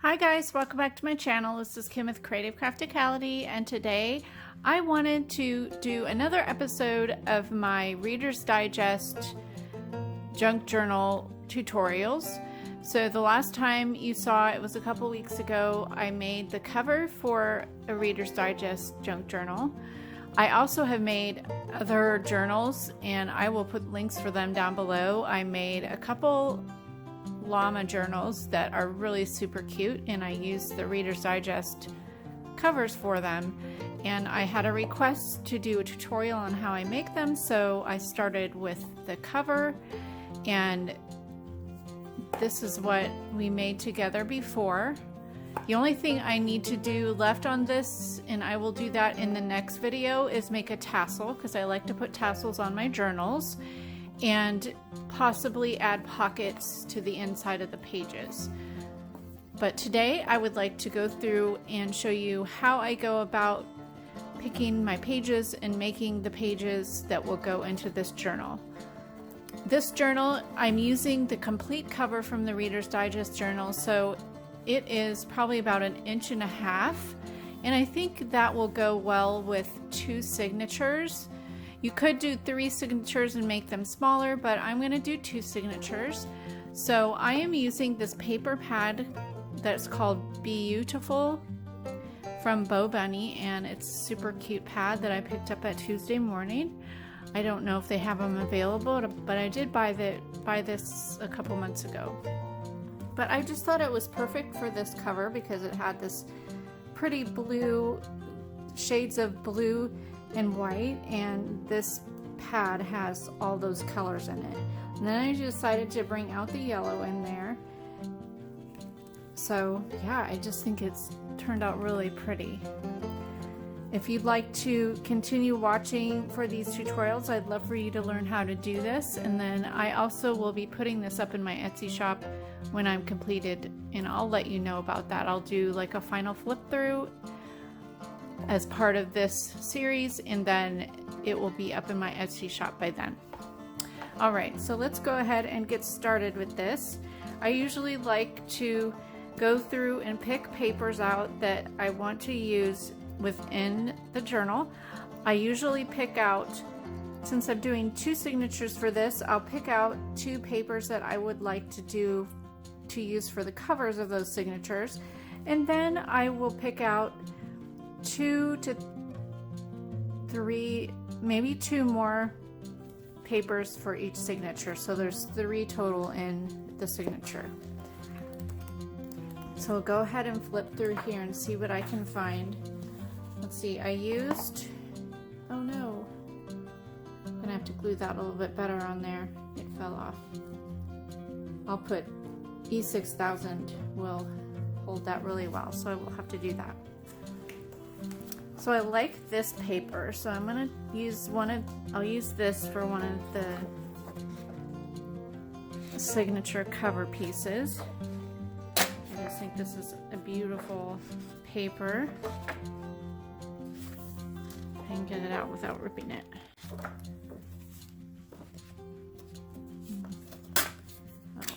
Hi guys, welcome back to my channel. This is Kim with Creative Crafticality, and today I wanted to do another episode of my Reader's Digest junk journal tutorials. So the last time you saw it was a couple weeks ago. I made the cover for a Reader's Digest junk journal. I also have made other journals and I will put links for them down below. I made a couple llama journals that are really super cute, and I used the Reader's Digest covers for them, and I had a request to do a tutorial on how I make them, so I started with the cover, and this is what we made together before. The only thing I need to do left on this, and I will do that in the next video, is make a tassel, because I like to put tassels on my journals, and possibly add pockets to the inside of the pages. But today I would like to go through and show you how I go about picking my pages and making the pages that will go into this journal. This journal, I'm using the complete cover from the Reader's Digest journal, so it is probably about 1.5 inches, and I think that will go well with 2 signatures. You could do 3 signatures and make them smaller, but I'm going to do 2 signatures. So I am using this paper pad that's called Beautiful from Bo Bunny, and it's a super cute pad that I picked up at Tuesday morning. I don't know if they have them available, but I did buy this a couple months ago. But I just thought it was perfect for this cover because it had this pretty blue, shades of blue and white, and this pad has all those colors in it. And then I decided to bring out the yellow in there. So yeah, I just think it's turned out really pretty. If you'd like to continue watching for these tutorials, I'd love for you to learn how to do this. And then I also will be putting this up in my Etsy shop when I'm completed, and I'll let you know about that. I'll do like a final flip through as part of this series, and then it will be up in my Etsy shop by then. Alright, so let's go ahead and get started with this. I usually like to go through and pick papers out that I want to use within the journal. I usually pick out, since I'm doing 2 signatures for this, I'll pick out 2 papers that I would like to use for the covers of those signatures, and then I will pick out 2 to 3, maybe 2 more papers for each signature, so there's 3 total in the signature. So I'll go ahead and flip through here and see what I can find. Let's see, I used, oh no, I'm gonna have to glue that a little bit better on there. It fell off. I'll put E6000 will hold that really well, so I will have to do that. So I like this paper, so I'm gonna use I'll use this for one of the signature cover pieces. I just think this is a beautiful paper. I can get it out without ripping it.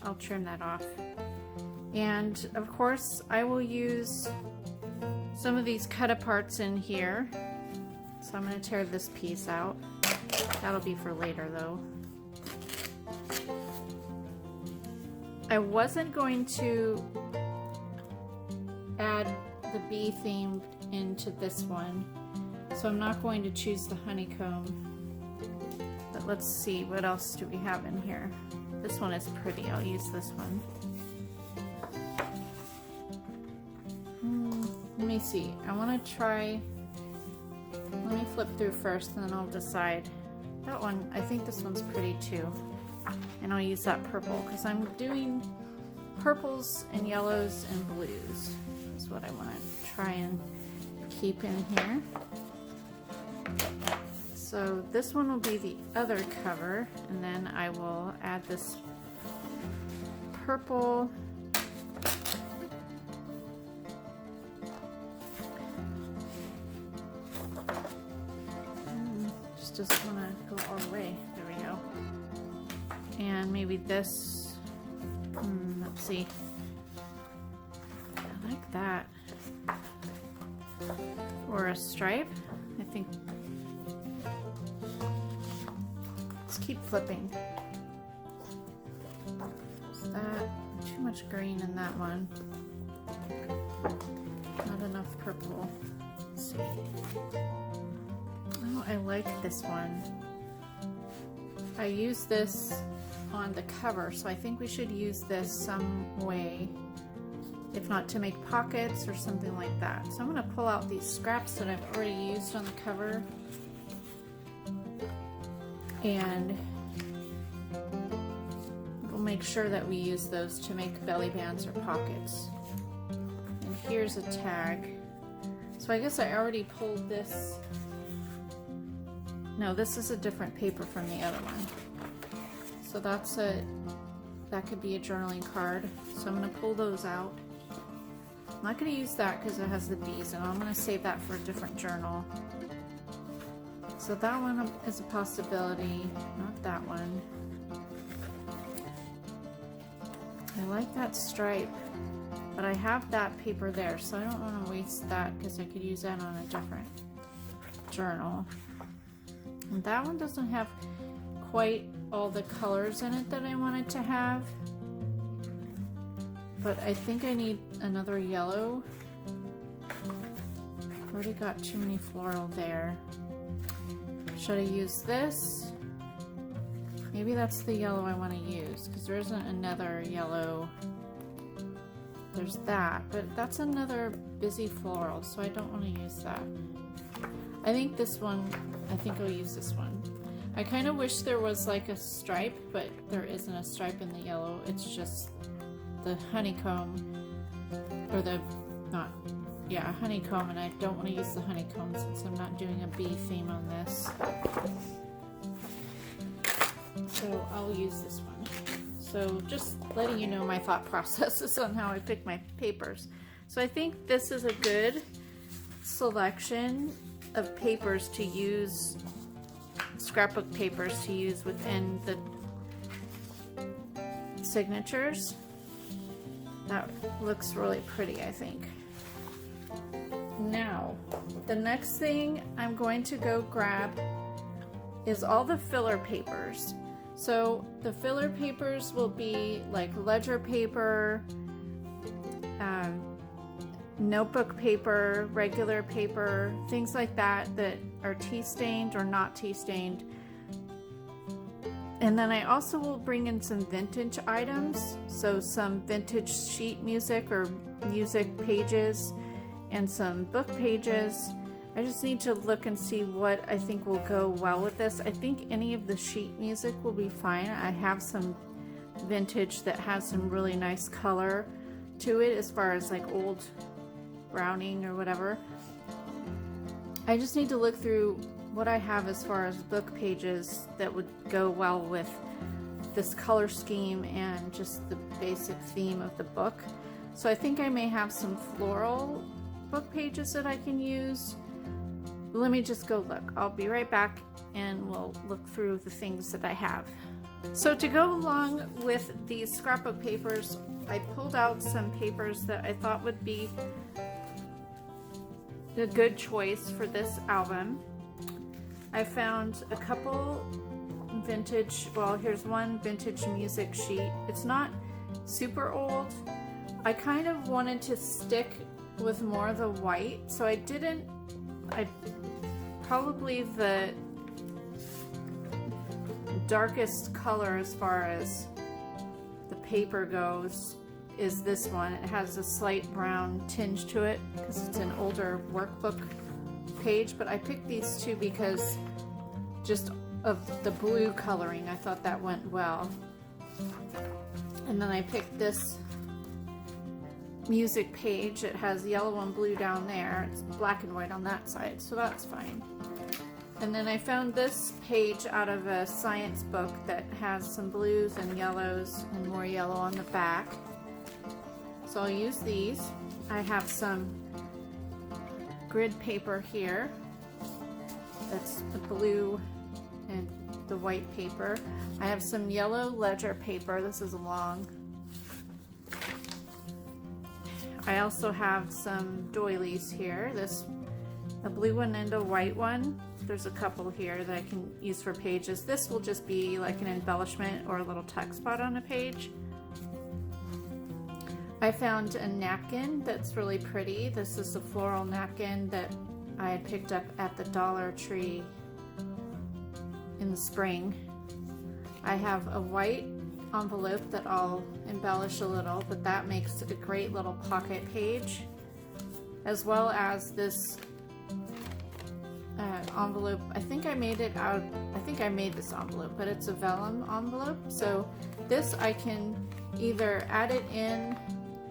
I'll trim that off. And of course I will use some of these cut aparts in here. So I'm going to tear this piece out. That'll be for later though. I wasn't going to add the bee theme into this one, so I'm not going to choose the honeycomb. But let's see, what else do we have in here? This one is pretty, I'll use this one. Let me see, I want to try, let me flip through first and then I'll decide. That one, I think this one's pretty too. And I'll use that purple because I'm doing purples and yellows and blues. That's what I want to try and keep in here. So this one will be the other cover, and then I will add this purple. Just want to go all the way. There we go. And maybe this, let's see. like that. Or a stripe, I think. Let's keep flipping. Is that too much green in that one? Not enough purple. Let's see. Oh, I like this one. I use this on the cover, so I think we should use this some way, if not to make pockets or something like that. So I'm going to pull out these scraps that I've already used on the cover, and we'll make sure that we use those to make belly bands or pockets. And here's a tag. So I guess I already pulled this. No, this is a different paper from the other one. So that could be a journaling card. So I'm going to pull those out. I'm not going to use that because it has the bees, and I'm going to save that for a different journal. So that one is a possibility, not that one. I like that stripe, but I have that paper there, so I don't want to waste that because I could use that on a different journal. And that one doesn't have quite all the colors in it that I wanted to have, but I think I need another yellow. I've already got too many floral there. Should I use this? Maybe that's the yellow I want to use, because there isn't another yellow. There's that, but that's another busy floral, so I don't want to use that. I think this one, I think I'll use this one. I kind of wish there was like a stripe, but there isn't a stripe in the yellow. It's just the honeycomb, or the, honeycomb, and I don't want to use the honeycomb since I'm not doing a bee theme on this. So I'll use this one. So just letting you know my thought processes on how I pick my papers. So I think this is a good selection of papers to use, scrapbook papers to use within the signatures. That looks really pretty, I think. Now, the next thing I'm going to go grab is all the filler papers. So the filler papers will be like ledger paper, notebook paper, regular paper, things like that that are tea stained or not tea stained. And then I also will bring in some vintage items, so some vintage sheet music or music pages and some book pages. I just need to look and see what I think will go well with this. I think any of the sheet music will be fine. I have some vintage that has some really nice color to it as far as like old Browning or whatever. I just need to look through what I have as far as book pages that would go well with this color scheme and just the basic theme of the book. So I think I may have some floral book pages that I can use. Let me just go look. I'll be right back and we'll look through the things that I have. So to go along with these scrapbook papers, I pulled out some papers that I thought would be a good choice for this album. I found a couple vintage, well, here's one vintage music sheet. It's not super old. I kind of wanted to stick with more of the white, so I probably the darkest color as far as the paper goes is this one. It has a slight brown tinge to it because it's an older workbook page, but I picked these two because just of the blue coloring. I thought that went well. And then I picked this music page. It has yellow and blue down there. It's black and white on that side, so that's fine. And then I found this page out of a science book that has some blues and yellows and more yellow on the back. So I'll use these. I have some grid paper here. That's the blue and the white paper. I have some yellow ledger paper. This is long. I also have some doilies here. A blue one and a white one. There's a couple here that I can use for pages. This will just be like an embellishment or a little text spot on a page. I found a napkin that's really pretty. This is a floral napkin that I had picked up at the Dollar Tree in the spring. I have a white envelope that I'll embellish a little, but that makes a great little pocket page, as well as this envelope. I think I made this envelope, but it's a vellum envelope. So this I can either add it in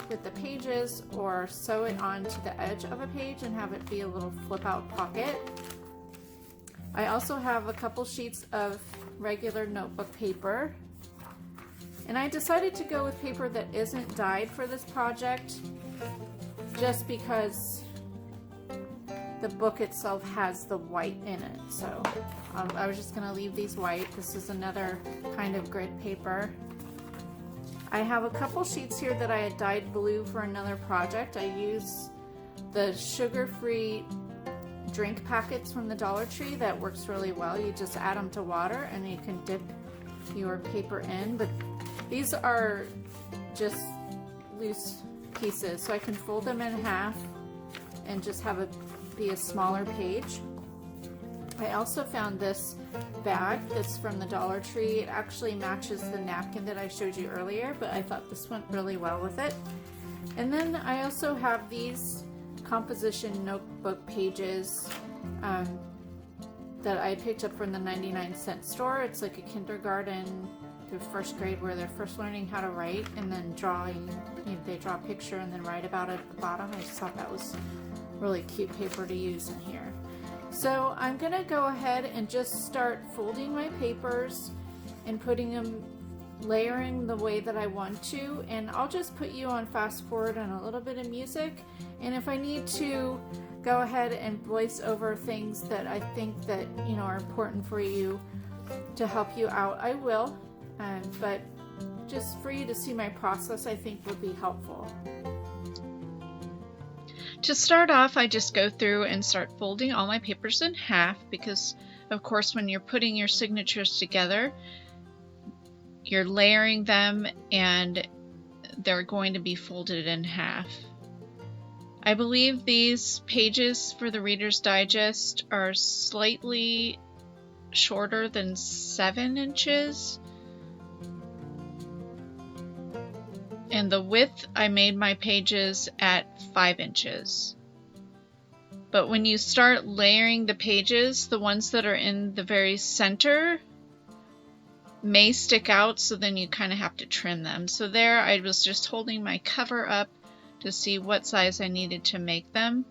with the pages or sew it onto the edge of a page and have it be a little flip out pocket. I also have a couple sheets of regular notebook paper, and I decided to go with paper that isn't dyed for this project just because the book itself has the white in it. So I was just going to leave these white. This is another kind of grid paper. I have a couple sheets here that I had dyed blue for another project. I use the sugar-free drink packets from the Dollar Tree. That works really well. You just add them to water and you can dip your paper in, but these are just loose pieces, so I can fold them in half and just have it be a smaller page. I also found this bag that's from the Dollar Tree. It actually matches the napkin that I showed you earlier, but I thought this went really well with it. And then I also have these composition notebook pages that I picked up from the 99-cent store. It's like a kindergarten through first grade where they're first learning how to write and then drawing. They draw a picture and then write about it at the bottom. I just thought that was really cute paper to use in here. So I'm gonna go ahead and just start folding my papers and putting them, layering the way that I want to, and I'll just put you on fast forward and a little bit of music, and if I need to go ahead and voice over things that I think that are important for you to help you out, I will, but just for you to see my process I think would be helpful. To start off, I just go through and start folding all my papers in half because, of course, when you're putting your signatures together, you're layering them and they're going to be folded in half. I believe these pages for the Reader's Digest are slightly shorter than 7 inches. And the width, I made my pages at 5 inches. But when you start layering the pages, the ones that are in the very center may stick out, so then you kind of have to trim them. So there I was just holding my cover up to see what size I needed to make them.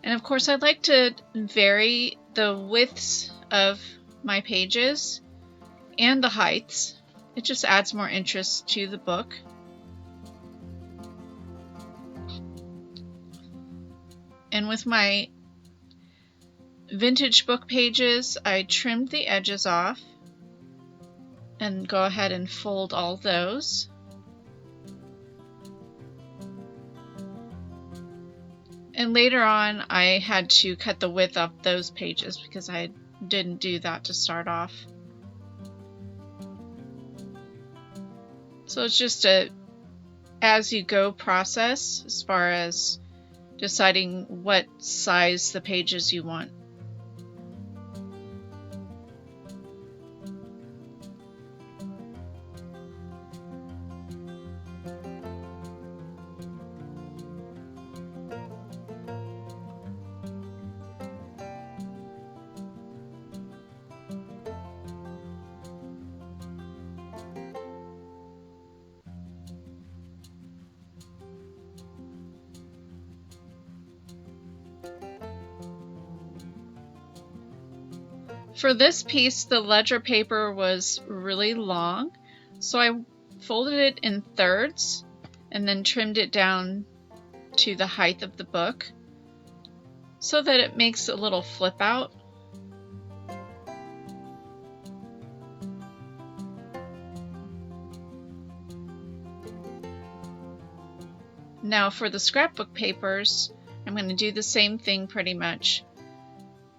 And of course I like to vary the widths of my pages and the heights. It just adds more interest to the book. And with my vintage book pages, I trimmed the edges off and go ahead and fold all those. And later on, I had to cut the width off those pages because I didn't do that to start off. So it's just a as-you-go process as far as deciding what size the pages you want. For this piece, the ledger paper was really long, so I folded it in thirds and then trimmed it down to the height of the book so that it makes a little flip out. Now for the scrapbook papers, I'm going to do the same thing pretty much.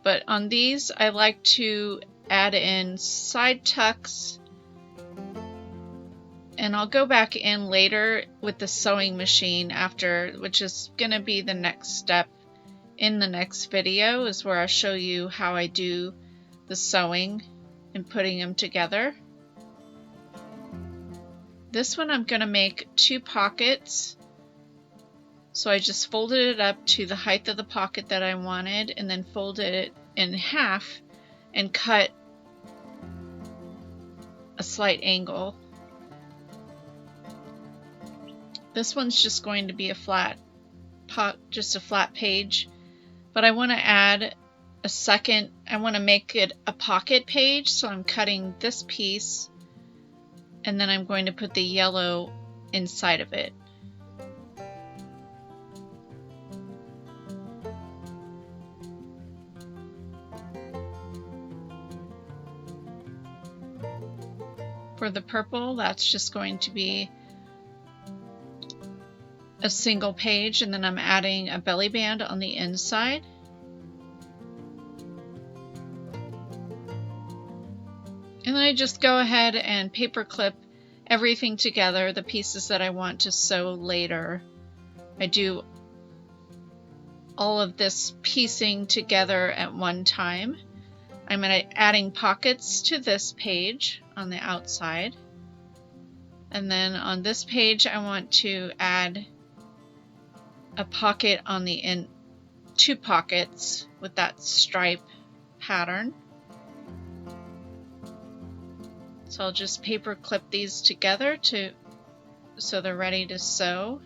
But on these, I like to add in side tucks, and I'll go back in later with the sewing machine after, which is going to be the next step in the next video, is where I'll show you how I do the sewing and putting them together. This one I'm going to make 2 pockets. So I just folded it up to the height of the pocket that I wanted, and then folded it in half and cut a slight angle. This one's just going to be a flat page, but I want to add a second, I want to make it a pocket page, so I'm cutting this piece and then I'm going to put the yellow inside of it. For the purple, that's just going to be a single page, and then I'm adding a belly band on the inside. And then I just go ahead and paper clip everything together, the pieces that I want to sew later. I do all of this piecing together at one time. I'm adding pockets to this page on the outside. And then on this page, I want to add a pocket on the 2 pockets with that stripe pattern. So I'll just paper clip these together so they're ready to sew.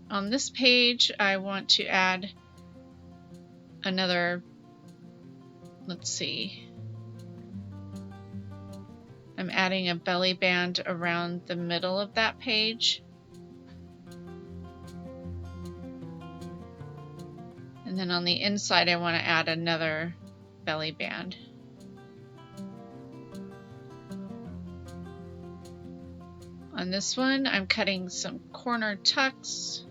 On this page, I want to add another, let's see, I'm adding a belly band around the middle of that page. And then on the inside, I want to add another belly band. On this one, I'm cutting some corner tucks.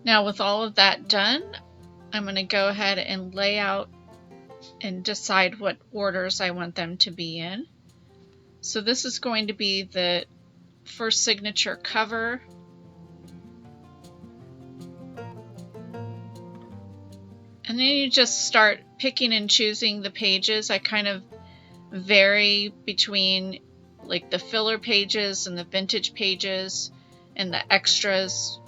Now with all of that done, I'm going to go ahead and lay out and decide what orders I want them to be in. So this is going to be the first signature cover. And then you just start picking and choosing the pages. I kind of vary between like the filler pages and the vintage pages and the extras.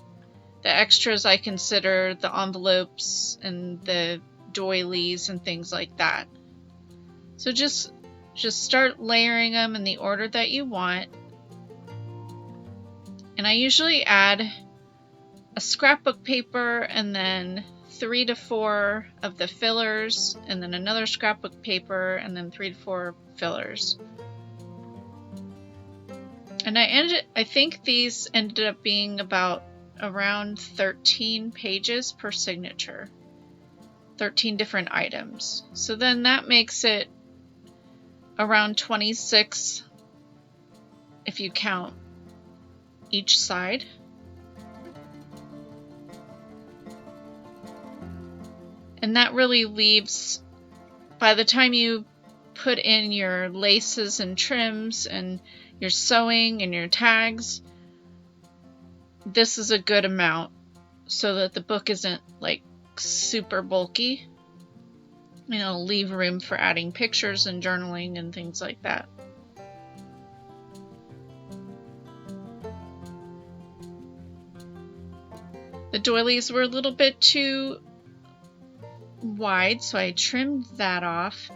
The extras I consider the envelopes and the doilies and things like that. So just start layering them in the order that you want. And I usually add a scrapbook paper and then 3 to 4 of the fillers, and then another scrapbook paper, and then 3 to 4 fillers. And I think these ended up being about around 13 pages per signature, 13 different items. So then that makes it around 26 if you count each side. And that really leaves, by the time you put in your laces and trims and your sewing and your tags, this is a good amount so that the book isn't like super bulky. And it'll leave room for adding pictures and journaling and things like that. The doilies were a little bit too wide, so I trimmed that off.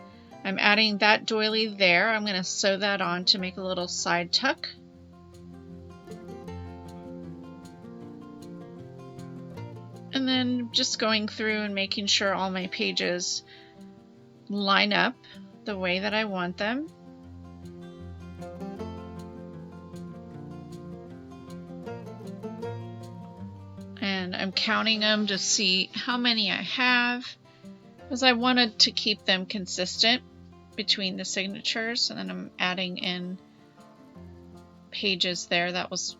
I'm adding that doily there. I'm going to sew that on to make a little side tuck. And then just going through and making sure all my pages line up the way that I want them. And I'm counting them to see how many I have, because I wanted to keep them consistent between the signatures. And then I'm adding in pages there. That was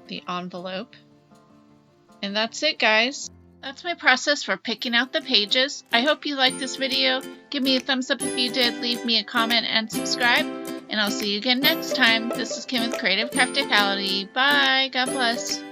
the envelope. And that's it, guys. That's my process for picking out the pages. I hope you liked this video. Give me a thumbs up if you did. Leave me a comment and subscribe. And I'll see you again next time. This is Kim with Creative Crafticality. Bye. God bless.